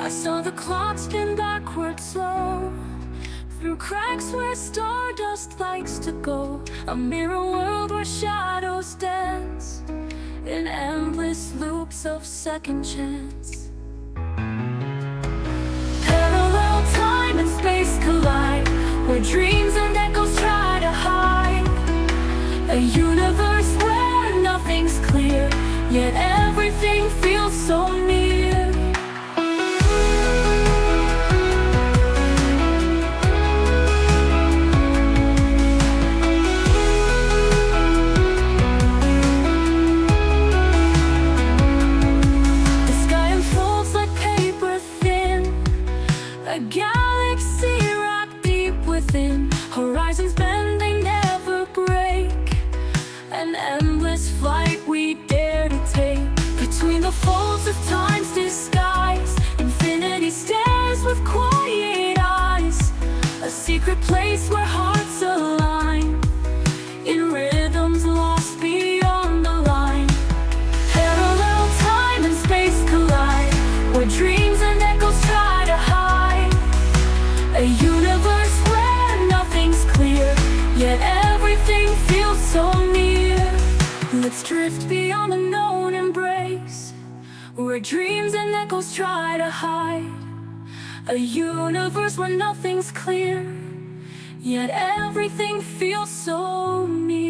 I saw the clock spin backwards slow, through cracks where stardust likes to go. A mirror world where shadows dance in endless loops of second chance. Parallel time and space collide, where dreams and echoes try to hide. A universe where nothing's clear, yet everything feels so near. The sky unfolds like paper thin, a galaxy wrapped deep within. Horizons bend, they never break, an endless flight we dare to take. Between the folds of time's disguise, infinity stares with quiet eyes. A secret place where hearts align, in rhythms lost beyond the line. Parallel time and space collide, where dreams and echoes try to hide. A universe where nothing's clear, yet everything feels so near. Let's drift beyond the known embrace, where dreams and echoes try to hide. A universe where nothing's clear, yet everything feels so near.